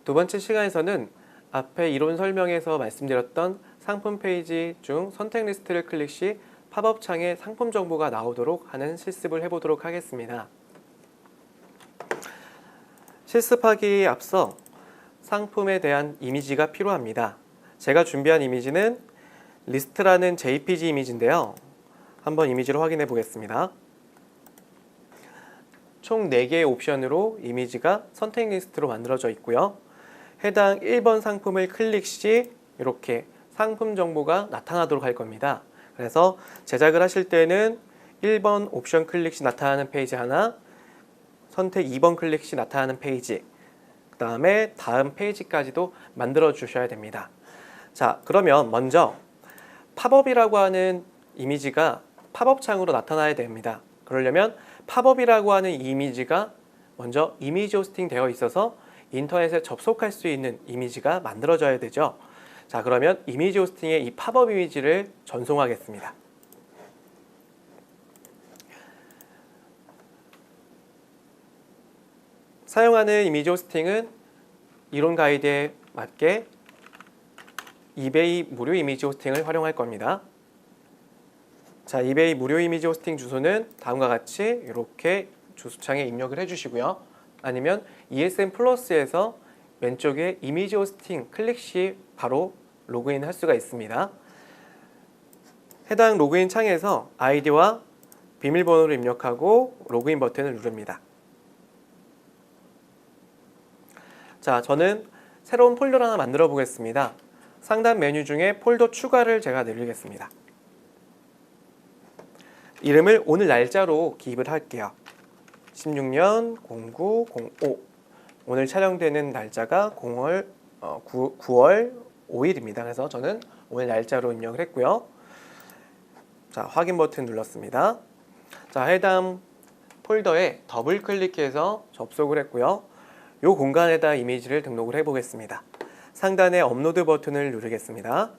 두 번째 시간에서는 앞에 이론 설명에서 말씀드렸던 상품 페이지 중 선택 리스트를 클릭 시 팝업 창에 상품 정보가 나오도록 하는 실습을 해보도록 하겠습니다. 실습하기에 앞서 상품에 대한 이미지가 필요합니다. 제가 준비한 이미지는 리스트라는 JPG 이미지인데요. 한번 이미지로 확인해 보겠습니다. 총 4개의 옵션으로 이미지가 선택 리스트로 만들어져 있고요. 해당 1번 상품을 클릭 시 이렇게 상품 정보가 나타나도록 할 겁니다. 그래서 제작을 하실 때는 1번 옵션 클릭 시 나타나는 페이지 하나, 선택 2번 클릭 시 나타나는 페이지, 그 다음에 다음 페이지까지도 만들어 주셔야 됩니다. 자, 그러면 먼저 팝업이라고 하는 이미지가 팝업 창으로 나타나야 됩니다. 그러려면 팝업이라고 하는 이미지가 먼저 이미지 호스팅 되어 있어서 인터넷에 접속할 수 있는 이미지가 만들어져야 되죠. 자, 그러면 이미지 호스팅에 이 팝업 이미지를 전송하겠습니다. 사용하는 이미지 호스팅은 이론 가이드에 맞게 이베이 무료 이미지 호스팅을 활용할 겁니다. 자, 이베이 무료 이미지 호스팅 주소는 다음과 같이 이렇게 주소창에 입력을 해주시고요. 아니면 ESN 플러스에서 왼쪽에 이미지 호스팅 클릭 시 바로 로그인 할 수가 있습니다. 해당 로그인 창에서 아이디와 비밀번호를 입력하고 로그인 버튼을 누릅니다. 자, 저는 새로운 폴더를 하나 만들어 보겠습니다. 상단 메뉴 중에 폴더 추가를 제가 누르겠습니다. 이름을 오늘 날짜로 기입을 할게요. 16년 0905. 오늘 촬영되는 날짜가 9월 5일입니다. 그래서 저는 오늘 날짜로 입력을 했고요. 자, 확인 버튼 눌렀습니다. 자, 해당 폴더에 더블 클릭해서 접속을 했고요. 이 공간에다 이미지를 등록을 해 보겠습니다. 상단에 업로드 버튼을 누르겠습니다.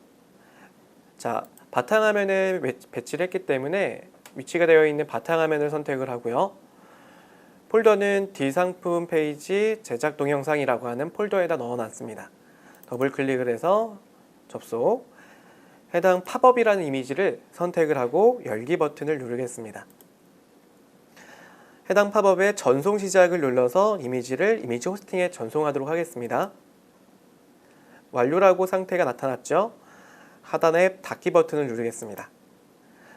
자, 바탕화면에 배치를 했기 때문에 위치가 되어 있는 바탕화면을 선택을 하고요. 폴더는 D상품 페이지 제작 동영상이라고 하는 폴더에다 넣어놨습니다. 더블 클릭을 해서 접속, 해당 팝업이라는 이미지를 선택을 하고 열기 버튼을 누르겠습니다. 해당 팝업의 전송 시작을 눌러서 이미지를 이미지 호스팅에 전송하도록 하겠습니다. 완료라고 상태가 나타났죠? 하단에 닫기 버튼을 누르겠습니다.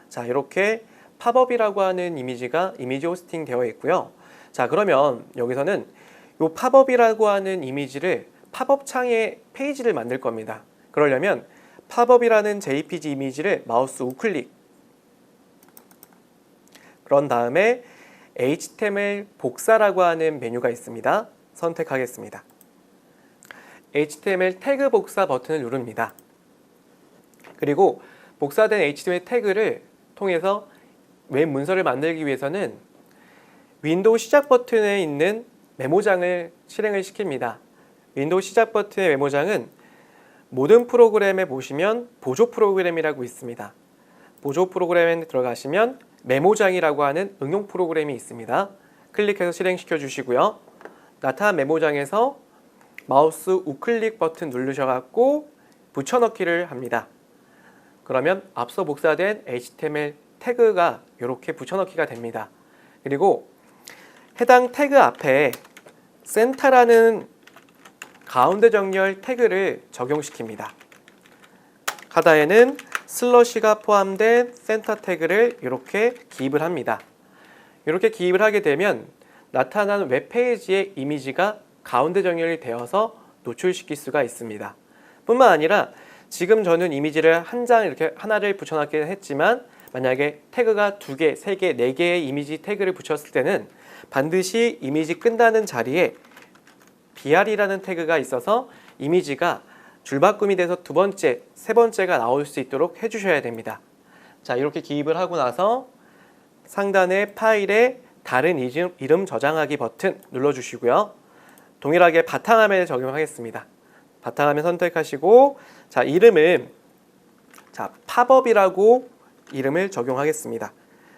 자, 이렇게 팝업이라고 하는 이미지가 이미지 호스팅 되어 있고요. 자, 그러면 여기서는 이 팝업이라고 하는 이미지를 팝업 창에 페이지를 만들 겁니다. 그러려면 팝업이라는 JPG 이미지를 마우스 우클릭, 그런 다음에 HTML 복사라고 하는 메뉴가 있습니다. 선택하겠습니다. HTML 태그 복사 버튼을 누릅니다. 그리고 복사된 HTML 태그를 통해서 웹 문서를 만들기 위해서는 윈도우 시작 버튼에 있는 메모장을 실행을 시킵니다. 윈도우 시작 버튼의 메모장은 모든 프로그램에 보시면 보조 프로그램이라고 있습니다. 보조 프로그램에 들어가시면 메모장이라고 하는 응용 프로그램이 있습니다. 클릭해서 실행시켜 주시고요. 나타난 메모장에서 마우스 우클릭 버튼 누르셔갖고 붙여넣기를 합니다. 그러면 앞서 복사된 HTML 태그가 이렇게 붙여넣기가 됩니다. 그리고 해당 태그 앞에 센터라는 가운데 정렬 태그를 적용시킵니다. 하단에는 슬러시가 포함된 센터 태그를 이렇게 기입을 합니다. 이렇게 기입을 하게 되면 나타나는 웹페이지의 이미지가 가운데 정렬이 되어서 노출시킬 수가 있습니다. 뿐만 아니라 지금 저는 이미지를 한 장 이렇게 하나를 붙여놨긴 했지만 만약에 태그가 2개, 3개, 4개의 이미지 태그를 붙였을 때는 반드시 이미지 끝나는 자리에 BR이라는 태그가 있어서 이미지가 줄바꿈이 돼서 두 번째, 세 번째가 나올 수 있도록 해주셔야 됩니다. 자, 이렇게 기입을 하고 나서 상단의 파일에 다른 이름 저장하기 버튼 눌러주시고요. 동일하게 바탕화면에 적용하겠습명. 바탕화면 선택하시고, 자, 이름은 팝업이라고 이름을 적용하겠습니다.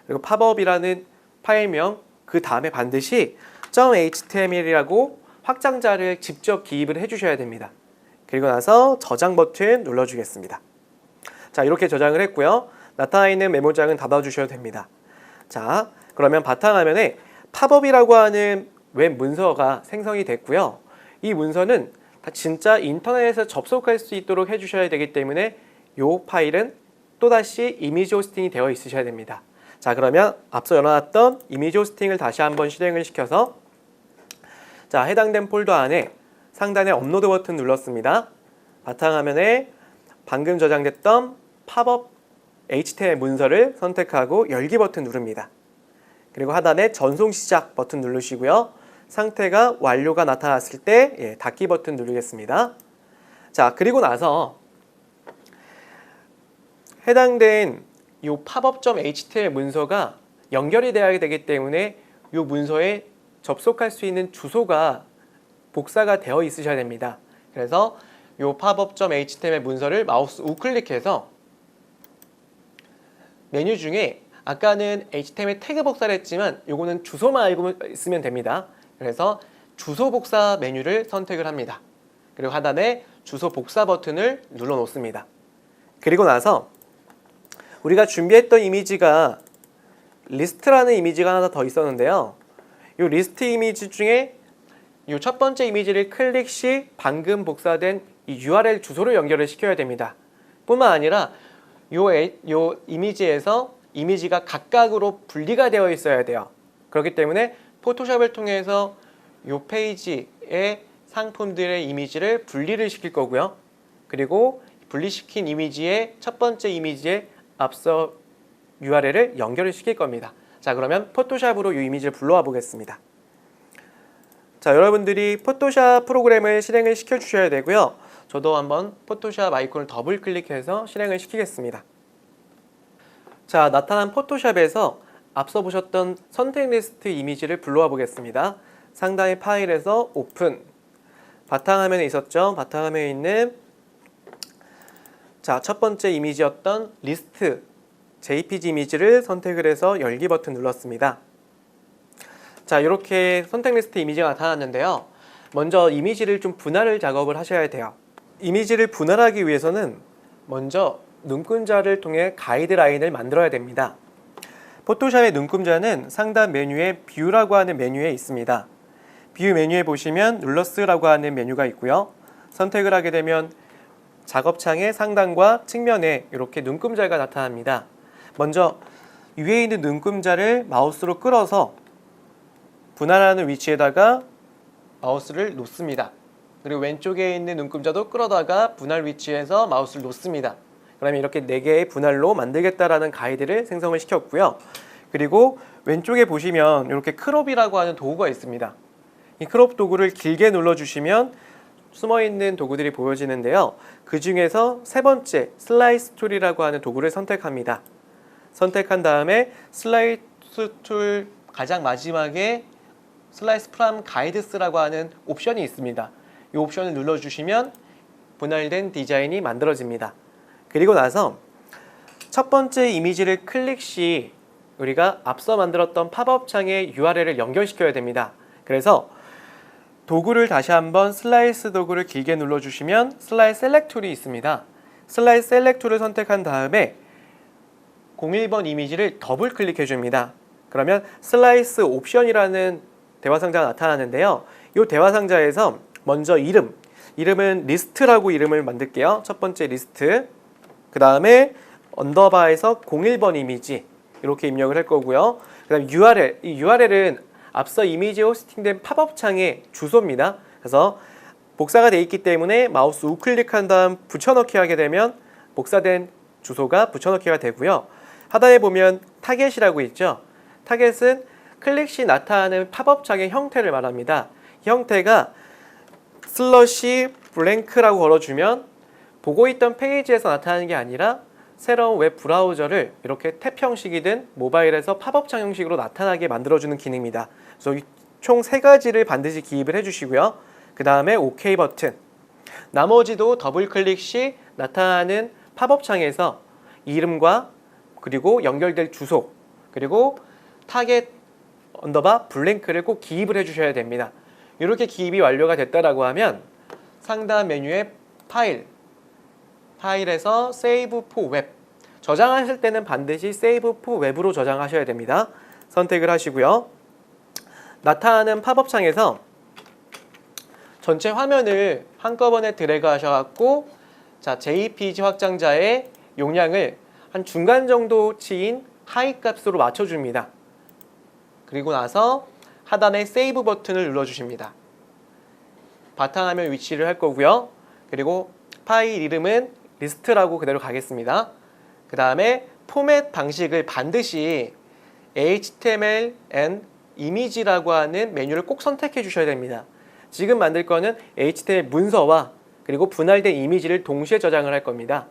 그리고 팝업이라는 파일명 그 다음에 반드시 .html이라고 확장자를 직접 기입을 해주셔야 됩니다. 그리고 나서 저장 버튼 눌러주겠습니다. 자, 이렇게 저장을 했고요. 나타나 있는 메모장은 닫아주셔도 됩니다. 자, 그러면 바탕화면에 팝업이라고 하는 웹 문서가 생성이 됐고요. 이 문서는 다 진짜 인터넷에서 접속할 수 있도록 해주셔야 되기 때문에 이 파일은 또다시 이미지 호스팅이 되어 있으셔야 됩니다. 자, 그러면 앞서 열어놨던 이미지 호스팅을 다시 한번 실행을 시켜서 자, 해당된 폴더 안에 상단에 업로드 버튼 눌렀습니다. 바탕화면에 방금 저장됐던 팝업 HTML 문서를 선택하고 열기 버튼 누릅니다. 그리고 하단에 전송 시작 버튼 누르시고요. 상태가 완료가 나타났을 때 닫기 버튼 누르겠습니다. 자, 그리고 나서 해당된 이 팝업.html 문서가 연결이 되어야 되기 때문에 이 문서에 접속할 수 있는 주소가 복사가 되어 있으셔야 됩니다. 그래서 이 팝업.html 문서를 마우스 우클릭해서 메뉴 중에 아까는 HTML 태그 복사를 했지만 이거는 주소만 알고 있으면 됩니다. 그래서 주소 복사 메뉴를 선택을 합니다. 그리고 하단에 주소 복사 버튼을 눌러 놓습니다. 그리고 나서 우리가 준비했던 이미지가 리스트라는 이미지가 하나 더 있었는데요. 이 리스트 이미지 중에 이 첫 번째 이미지를 클릭 시 방금 복사된 이 URL 주소를 연결을 시켜야 됩니다. 뿐만 아니라 이 이미지에서 이미지가 각각으로 분리가 되어 있어야 돼요. 그렇기 때문에 포토샵을 통해서 이 페이지의 상품들의 이미지를 분리를 시킬 거고요. 그리고 분리시킨 이미지의 첫 번째 이미지에 앞서 URL을 연결을 시킬 겁니다. 자, 그러면 포토샵으로 이 이미지를 불러와 보겠습니다. 자, 여러분들이 포토샵 프로그램을 실행을 시켜 주셔야 되고요. 저도 한번 포토샵 아이콘을 더블 클릭해서 실행을 시키겠습니다. 자, 나타난 포토샵에서 앞서 보셨던 선택 리스트 이미지를 불러와 보겠습니다. 상단의 파일에서 오픈, 바탕화면에 있었죠. 바탕화면에 있는 자, 첫 번째 이미지였던 리스트 JPG 이미지를 선택을 해서 열기 버튼 눌렀습니다. 자, 이렇게 선택 리스트 이미지가 나타났는데요. 먼저 이미지를 좀 분할 작업을 하셔야 돼요. 이미지를 분할하기 위해서는 먼저 눈금자를 통해 가이드라인을 만들어야 됩니다. 포토샵의 눈금자는 상단 메뉴에 뷰라고 하는 메뉴에 있습니다. 뷰 메뉴에 보시면 룰러스라고 하는 메뉴가 있고요. 선택을 하게 되면 작업창의 상단과 측면에 이렇게 눈금자가 나타납니다. 먼저 위에 있는 눈금자를 마우스로 끌어서 분할하는 위치에다가 마우스를 놓습니다. 그리고 왼쪽에 있는 눈금자도 끌어다가 분할 위치에서 마우스를 놓습니다. 그러면 이렇게 4개의 분할로 만들겠다라는 가이드를 생성을 시켰고요. 그리고 왼쪽에 보시면 이렇게 크롭이라고 하는 도구가 있습니다. 이 크롭 도구를 길게 눌러주시면 숨어있는 도구들이 보여지는데요. 그 중에서 세 번째 슬라이스 툴이라고 하는 도구를 선택합니다. 선택한 다음에 슬라이스 툴 가장 마지막에 슬라이스 프롬 가이드스라고 하는 옵션이 있습니다. 이 옵션을 눌러주시면 분할된 디자인이 만들어집니다. 그리고 나서 첫 번째 이미지를 클릭 시 우리가 앞서 만들었던 팝업 창에 URL을 연결시켜야 됩니다. 그래서 도구를 다시 한번 슬라이스 도구를 길게 눌러주시면 슬라이스 셀렉 툴이 있습니다. 슬라이스 셀렉 툴을 선택한 다음에 01번 이미지를 더블 클릭해 줍니다. 그러면 슬라이스 옵션이라는 대화상자가 나타나는데요. 이 대화상자에서 먼저 이름은 리스트라고 이름을 만들게요. 첫 번째 리스트, 그 다음에 언더바에서 01번 이미지 이렇게 입력을 할 거고요. 그 다음 URL, 이 URL은 앞서 이미지 호스팅된 팝업 창의 주소입니다. 그래서 복사가 되어 있기 때문에 마우스 우클릭한 다음 붙여넣기 하게 되면 복사된 주소가 붙여넣기가 되고요. 하단에 보면 타겟이라고 있죠. 타겟은 클릭 시 나타나는 팝업 창의 형태를 말합니다. 이 형태가 슬러시 블랭크라고 걸어주면 보고 있던 페이지에서 나타나는 게 아니라 새로운 웹 브라우저를 이렇게 탭 형식이든 모바일에서 팝업 창 형식으로 나타나게 만들어주는 기능입니다. 그래서 총 3가지를 반드시 기입을 해주시고요. 그 다음에 OK 버튼. 나머지도 더블 클릭 시 나타나는 팝업 창에서 이름과 그리고 연결될 주소 그리고 타겟 언더바 블랭크를 꼭 기입을 해주셔야 됩니다. 이렇게 기입이 완료가 됐다라고 하면 상단 메뉴에 파일에서 Save for Web, 저장하실 때는 반드시 Save for Web으로 저장하셔야 됩니다. 선택을 하시고요. 나타나는 팝업 창에서 전체 화면을 한꺼번에 드래그 하셔갖고 자, JPG 확장자의 용량을 한 중간 정도치인 하이 값으로 맞춰줍니다. 그리고 나서 하단에 세이브 버튼을 눌러주십니다. 바탕화면 위치를 할 거고요. 그리고 파일 이름은 리스트라고 그대로 가겠습니다. 그 다음에 포맷 방식을 반드시 HTML and 이미지라고 하는 메뉴를 꼭 선택해 주셔야 됩니다. 지금 만들 거는 HTML 문서와 그리고 분할된 이미지를 동시에 저장을 할 겁니다.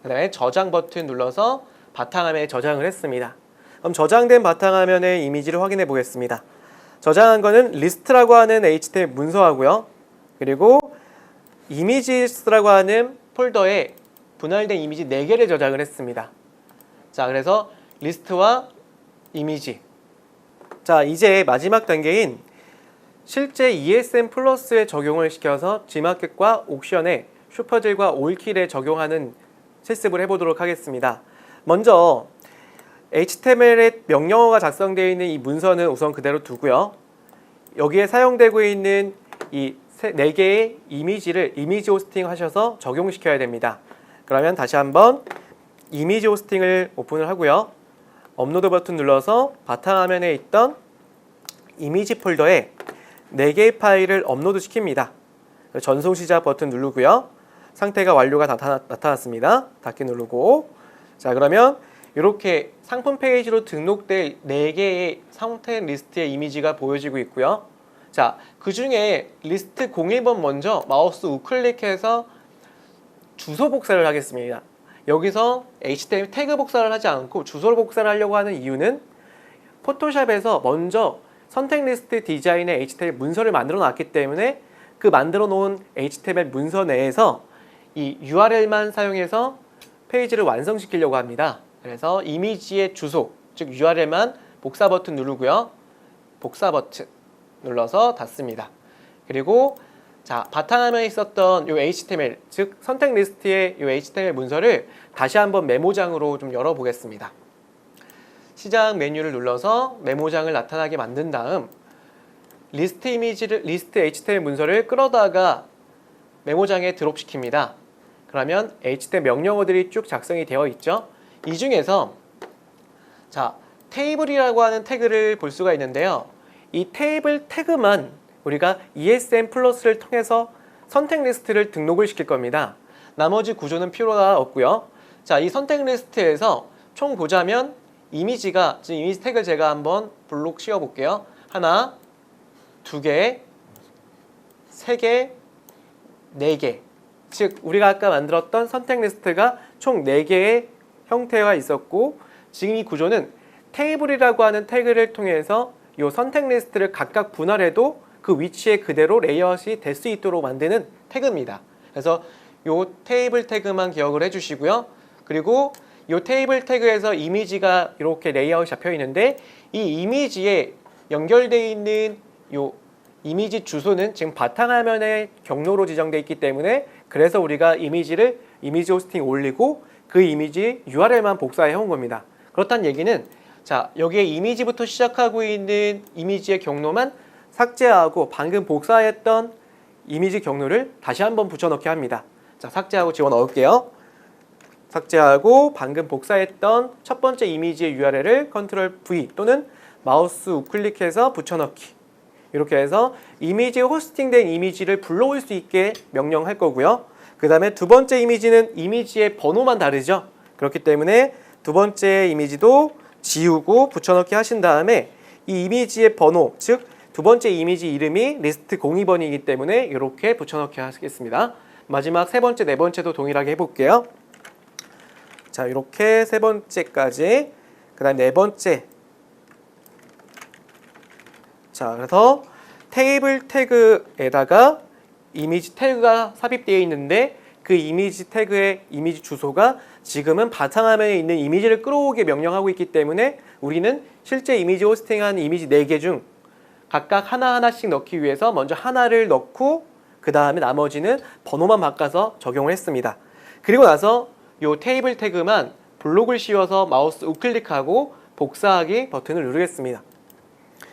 그 다음에 저장 버튼 눌러서 바탕화면에 저장을 했습니다. 그럼 저장된 바탕화면의 이미지를 확인해 보겠습니다. 저장한 거는 리스트라고 하는 HTML 문서하고요. 그리고 이미지스라고 하는 폴더에 분할된 이미지 4개를 저장을 했습니다. 자, 그래서 리스트와 이미지. 자, 이제 마지막 단계인 실제 ESM 플러스에 적용을 시켜서 G마켓과 옥션에 슈퍼질과 올킬에 적용하는 실습을 해보도록 하겠습니다. 먼저 HTML의 명령어가 작성되어 있는 이 문서는 우선 그대로 두고요. 여기에 사용되고 있는 이 4개의 이미지를 이미지 호스팅 하셔서 적용시켜야 됩니다. 그러면 다시 한번 이미지 호스팅을 오픈을 하고요. 업로드 버튼 눌러서 바탕화면에 있던 이미지 폴더에 4개의 파일을 업로드 시킵니다. 전송 시작 버튼 누르고요. 상태가 완료가 나타났습니다. 닫기 누르고. 자, 그러면 이렇게 상품 페이지로 등록될 4개의 상태 리스트의 이미지가 보여지고 있고요. 자, 그 중에 리스트 01번 먼저 마우스 우클릭해서 주소 복사를 하겠습니다. 여기서 HTML 태그 복사를 하지 않고 주소 복사를 하려고 하는 이유는 포토샵에서 먼저 선택 리스트 디자인의 HTML 문서를 만들어 놨기 때문에 그 만들어 놓은 HTML 문서 내에서 이 URL만 사용해서 페이지를 완성시키려고 합니다. 그래서 이미지의 주소, 즉 URL만 복사 버튼 누르고요. 복사 버튼 눌러서 닫습니다. 그리고 자, 바탕화면에 있었던 이 HTML, 즉 선택 리스트의 이 HTML 문서를 다시 한번 메모장으로 좀 열어보겠습니다. 시작 메뉴를 눌러서 메모장을 나타나게 만든 다음 리스트 HTML 문서를 끌어다가 메모장에 드롭시킵니다. 그러면 HTML 명령어들이 쭉 작성이 되어 있죠. 이 중에서 자, 테이블이라고 하는 태그를 볼 수가 있는데요. 이 테이블 태그만 우리가 ESM 플러스를 통해서 선택 리스트를 등록을 시킬 겁니다. 나머지 구조는 필요가 없고요. 자, 이 선택 리스트에서 총 보자면 이미지가, 지금 이미지 태그를 제가 한번 블록 씌워 볼게요. 하나, 2개, 3개, 4개. 즉 우리가 아까 만들었던 선택 리스트가 총 4개의 형태가 있었고, 지금 이 구조는 테이블이라고 하는 태그를 통해서 이 선택 리스트를 각각 분할해도 그 위치에 그대로 레이아웃이 될 수 있도록 만드는 태그입니다. 그래서 이 테이블 태그만 기억을 해주시고요. 그리고 이 테이블 태그에서 이미지가 이렇게 레이아웃이 잡혀 있는데, 이 이미지에 연결되어 있는 이 이미지 주소는 지금 바탕화면에 경로로 지정되어 있기 때문에, 그래서 우리가 이미지 호스팅 올리고 그 이미지 URL만 복사해 온 겁니다. 그렇다는 얘기는 자, 여기에 이미지부터 시작하고 있는 이미지의 경로만 삭제하고 방금 복사했던 이미지 경로를 다시 한번 붙여넣기 합니다. 자, 삭제하고 집어넣을게요. 삭제하고 방금 복사했던 첫 번째 이미지의 URL을 컨트롤 V 또는 마우스 우클릭해서 붙여넣기. 이렇게 해서 이미지 호스팅된 이미지를 불러올 수 있게 명령할 거고요. 그 다음에 두 번째 이미지는 이미지의 번호만 다르죠. 그렇기 때문에 두 번째 이미지도 지우고 붙여넣기 하신 다음에 이 이미지의 번호, 즉 두 번째 이미지 이름이 리스트 02번이기 때문에 이렇게 붙여넣기 하겠습니다. 마지막 세 번째, 네 번째도 동일하게 해볼게요. 자, 이렇게 세 번째까지, 그 다음 네 번째. 자, 그래서 테이블 태그에다가 이미지 태그가 삽입되어 있는데, 그 이미지 태그의 이미지 주소가 지금은 바탕화면에 있는 이미지를 끌어오게 명령하고 있기 때문에 우리는 실제 이미지 호스팅한 이미지 4개 중 각각 하나하나씩 넣기 위해서 먼저 하나를 넣고 그 다음에 나머지는 번호만 바꿔서 적용을 했습니다. 그리고 나서 이 테이블 태그만 블록을 씌워서 마우스 우클릭하고 복사하기 버튼을 누르겠습니다.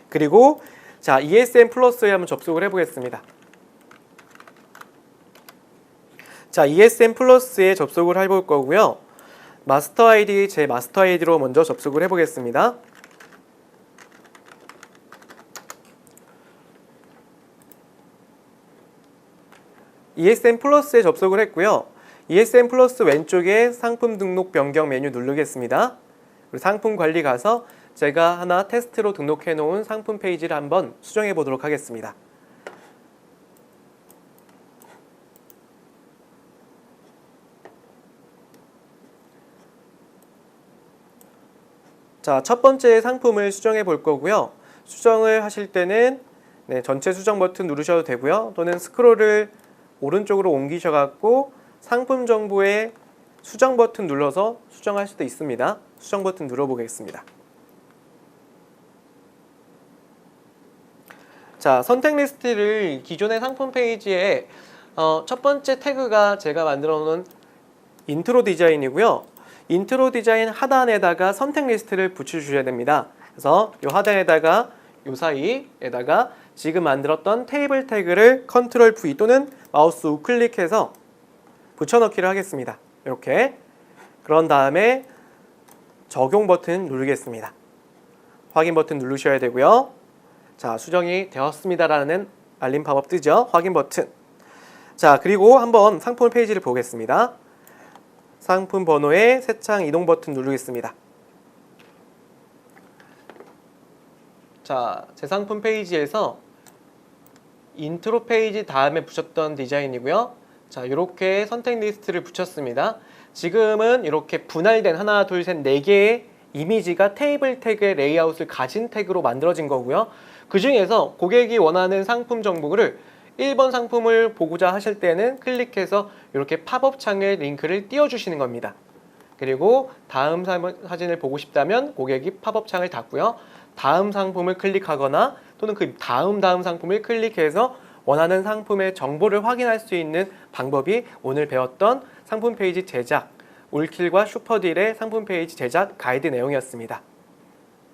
그리고 자, ESM 플러스에 한번 접속을 해보겠습니다. 자, ESM 플러스에 접속을 해볼 거고요. 마스터 아이디, 제 마스터 아이디로 먼저 접속을 해보겠습니다. ESM 플러스에 접속을 했고요. ESM 플러스 왼쪽에 상품 등록 변경 메뉴 누르겠습니다. 그리고 상품 관리 가서 제가 하나 테스트로 등록해 놓은 상품 페이지를 한번 수정해 보도록 하겠습니다. 자, 첫 번째 상품을 수정해 볼 거고요. 수정을 하실 때는 전체 수정 버튼 누르셔도 되고요. 또는 스크롤을 오른쪽으로 옮기셔 갖고 상품 정보에 수정 버튼 눌러서 수정할 수도 있습니다. 수정 버튼 눌러 보겠습니다. 자, 선택 리스트를 기존의 상품 페이지에 첫 번째 태그가 제가 만들어 놓은 인트로 디자인이고요. 인트로 디자인 하단에다가 선택 리스트를 붙여주셔야 됩니다. 그래서 이 하단에다가 이 사이에다가 지금 만들었던 테이블 태그를 컨트롤 V 또는 마우스 우클릭해서 붙여넣기를 하겠습니다. 이렇게. 그런 다음에 적용 버튼 누르겠습니다. 확인 버튼 누르셔야 되고요. 자, 수정이 되었습니다라는 알림 팝업 뜨죠. 확인 버튼. 자, 그리고 한번 상품 페이지를 보겠습니다. 상품 번호에 새창 이동 버튼 누르겠습니다. 자, 제 상품 페이지에서 인트로 페이지 다음에 붙였던 디자인이고요. 자, 이렇게 선택 리스트를 붙였습니다. 지금은 이렇게 분할된 하나, 둘, 셋, 네 개의 이미지가 테이블 태그의 레이아웃을 가진 태그로 만들어진 거고요. 그 중에서 고객이 원하는 상품 정보를 1번 상품을 보고자 하실 때는 클릭해서 이렇게 팝업 창에 링크를 띄워주시는 겁니다. 그리고 다음 사진을 보고 싶다면 고객이 팝업 창을 닫고요. 다음 상품을 클릭하거나 또는 그 다음 상품을 클릭해서 원하는 상품의 정보를 확인할 수 있는 방법이 오늘 배웠던 상품 페이지 제작, 올킬과 슈퍼딜의 상품 페이지 제작 가이드 내용이었습니다.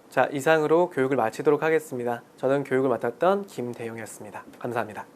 자, 이상으로 교육을 마치도록 하겠습니다. 저는 교육을 맡았던 김대용이었습니다. 감사합니다.